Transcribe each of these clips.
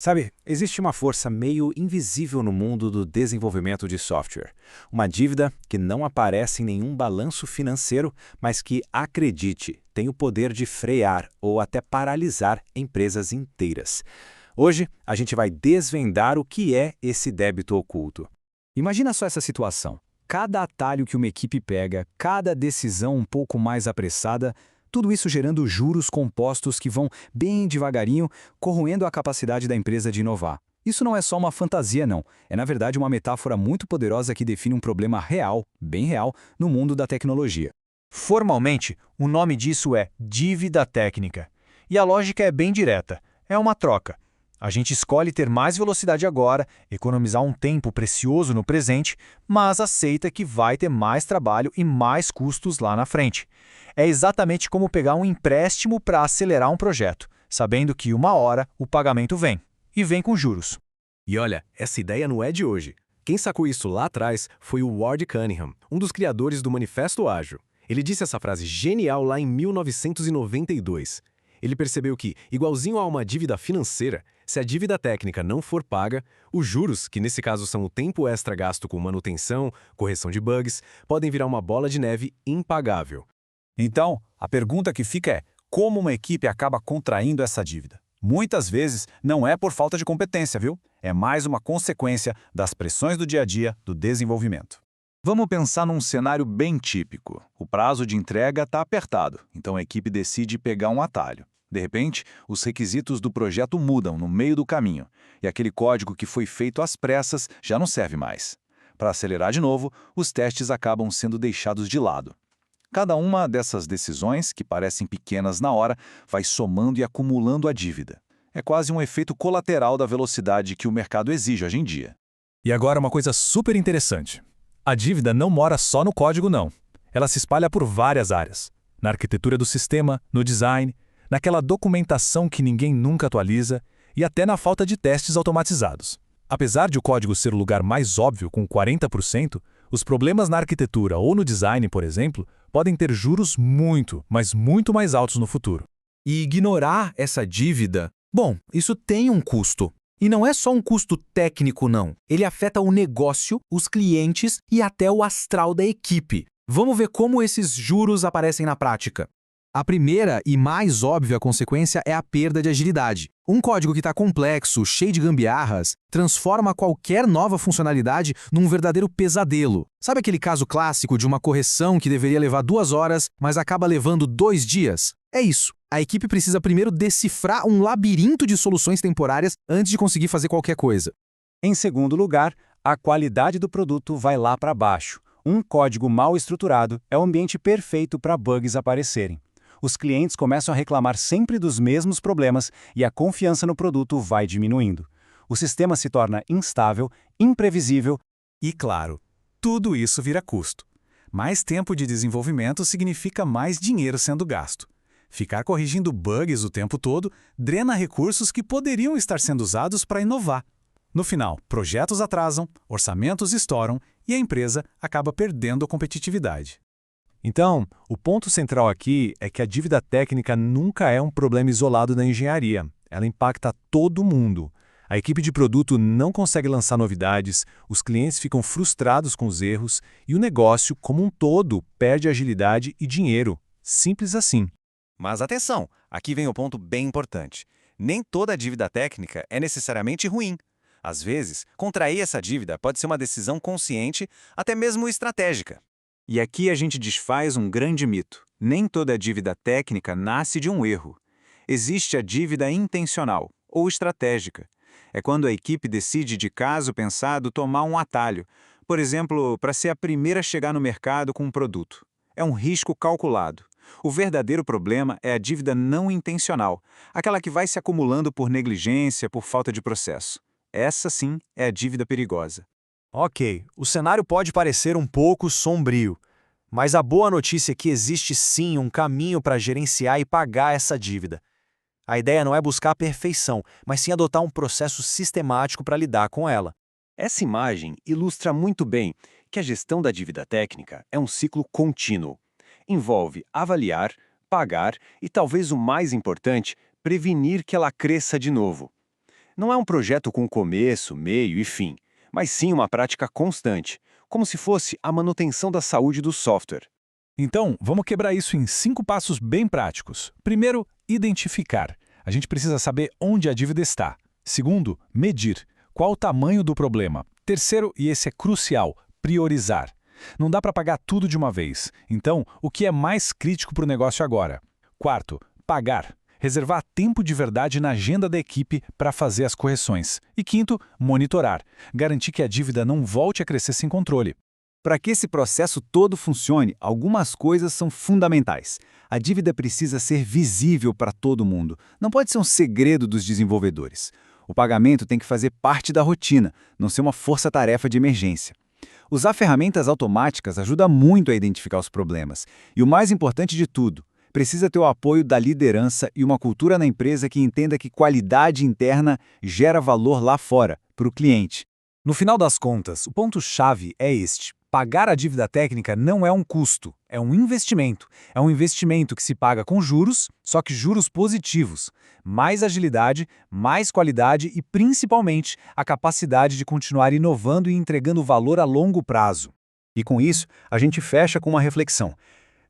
Sabe, existe uma força meio invisível no mundo do desenvolvimento de software. Uma dívida que não aparece em nenhum balanço financeiro, mas que, acredite, tem o poder de frear ou até paralisar empresas inteiras. Hoje, a gente vai desvendar o que é esse débito oculto. Imagina só essa situação. Cada atalho que uma equipe pega, cada decisão um pouco mais apressada, tudo isso gerando juros compostos que vão bem devagarinho, corroendo a capacidade da empresa de inovar. Isso não é só uma fantasia, não. É, na verdade, uma metáfora muito poderosa que define um problema real, bem real, no mundo da tecnologia. Formalmente, o nome disso é dívida técnica. E a lógica é bem direta. É uma troca. A gente escolhe ter mais velocidade agora, economizar um tempo precioso no presente, mas aceita que vai ter mais trabalho e mais custos lá na frente. É exatamente como pegar um empréstimo para acelerar um projeto, sabendo que uma hora o pagamento vem, e vem com juros. E olha, essa ideia não é de hoje. Quem sacou isso lá atrás foi o Ward Cunningham, um dos criadores do Manifesto Ágil. Ele disse essa frase genial lá em 1992. Ele percebeu que, igualzinho a uma dívida financeira, se a dívida técnica não for paga, os juros, que nesse caso são o tempo extra gasto com manutenção, correção de bugs, podem virar uma bola de neve impagável. Então, a pergunta que fica é: como uma equipe acaba contraindo essa dívida? Muitas vezes não é por falta de competência, viu? É mais uma consequência das pressões do dia a dia do desenvolvimento. Vamos pensar num cenário bem típico. O prazo de entrega está apertado, então a equipe decide pegar um atalho. De repente, os requisitos do projeto mudam no meio do caminho, e aquele código que foi feito às pressas já não serve mais. Para acelerar de novo, os testes acabam sendo deixados de lado. Cada uma dessas decisões, que parecem pequenas na hora, vai somando e acumulando a dívida. É quase um efeito colateral da velocidade que o mercado exige hoje em dia. E agora uma coisa super interessante. A dívida não mora só no código, não. Ela se espalha por várias áreas. Na arquitetura do sistema, no design, naquela documentação que ninguém nunca atualiza e até na falta de testes automatizados. Apesar de o código ser o lugar mais óbvio, com 40%, os problemas na arquitetura ou no design, por exemplo, podem ter juros muito, mas muito mais altos no futuro. E ignorar essa dívida, bom, isso tem um custo. E não é só um custo técnico, não. Ele afeta o negócio, os clientes e até o astral da equipe. Vamos ver como esses juros aparecem na prática. A primeira e mais óbvia consequência é a perda de agilidade. Um código que está complexo, cheio de gambiarras, transforma qualquer nova funcionalidade num verdadeiro pesadelo. Sabe aquele caso clássico de uma correção que deveria levar 2 horas, mas acaba levando 2 dias? É isso. A equipe precisa primeiro decifrar um labirinto de soluções temporárias antes de conseguir fazer qualquer coisa. Em segundo lugar, a qualidade do produto vai lá para baixo. Um código mal estruturado é o ambiente perfeito para bugs aparecerem. Os clientes começam a reclamar sempre dos mesmos problemas e a confiança no produto vai diminuindo. O sistema se torna instável, imprevisível E, claro, tudo isso vira custo. Mais tempo de desenvolvimento significa mais dinheiro sendo gasto. Ficar corrigindo bugs o tempo todo drena recursos que poderiam estar sendo usados para inovar. No final, projetos atrasam, orçamentos estouram e a empresa acaba perdendo a competitividade. Então, o ponto central aqui é que a dívida técnica nunca é um problema isolado da engenharia. Ela impacta todo mundo. A equipe de produto não consegue lançar novidades, os clientes ficam frustrados com os erros e o negócio, como um todo, perde agilidade e dinheiro. Simples assim. Mas atenção, aqui vem o ponto bem importante. Nem toda dívida técnica é necessariamente ruim. Às vezes, contrair essa dívida pode ser uma decisão consciente, até mesmo estratégica. E aqui a gente desfaz um grande mito. Nem toda dívida técnica nasce de um erro. Existe a dívida intencional, ou estratégica. É quando a equipe decide de caso pensado tomar um atalho, por exemplo, para ser a primeira a chegar no mercado com um produto. É um risco calculado. O verdadeiro problema é a dívida não intencional, aquela que vai se acumulando por negligência, por falta de processo. Essa sim é a dívida perigosa. Ok, o cenário pode parecer um pouco sombrio, mas a boa notícia é que existe sim um caminho para gerenciar e pagar essa dívida. A ideia não é buscar a perfeição, mas sim adotar um processo sistemático para lidar com ela. Essa imagem ilustra muito bem que a gestão da dívida técnica é um ciclo contínuo. Envolve avaliar, pagar e, talvez o mais importante, prevenir que ela cresça de novo. Não é um projeto com começo, meio e fim, mas sim uma prática constante, como se fosse a manutenção da saúde do software. Então, vamos quebrar isso em 5 passos bem práticos. Primeiro, identificar. A gente precisa saber onde a dívida está. Segundo, medir. Qual o tamanho do problema? Terceiro, e esse é crucial, priorizar. Não dá para pagar tudo de uma vez. Então, o que é mais crítico para o negócio agora? Quarto, pagar. Reservar tempo de verdade na agenda da equipe para fazer as correções. E quinto, monitorar. Garantir que a dívida não volte a crescer sem controle. Para que esse processo todo funcione, algumas coisas são fundamentais. A dívida precisa ser visível para todo mundo. Não pode ser um segredo dos desenvolvedores. O pagamento tem que fazer parte da rotina, não ser uma força-tarefa de emergência. Usar ferramentas automáticas ajuda muito a identificar os problemas. E o mais importante de tudo, precisa ter o apoio da liderança e uma cultura na empresa que entenda que qualidade interna gera valor lá fora, para o cliente. No final das contas, o ponto-chave é este. Pagar a dívida técnica não é um custo, é um investimento. É um investimento que se paga com juros, só que juros positivos. Mais agilidade, mais qualidade e, principalmente, a capacidade de continuar inovando e entregando valor a longo prazo. E com isso, a gente fecha com uma reflexão.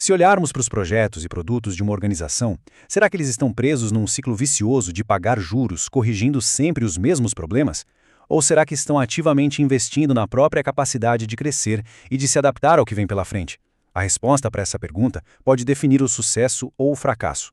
Se olharmos para os projetos e produtos de uma organização, será que eles estão presos num ciclo vicioso de pagar juros, corrigindo sempre os mesmos problemas? Ou será que estão ativamente investindo na própria capacidade de crescer e de se adaptar ao que vem pela frente? A resposta para essa pergunta pode definir o sucesso ou o fracasso.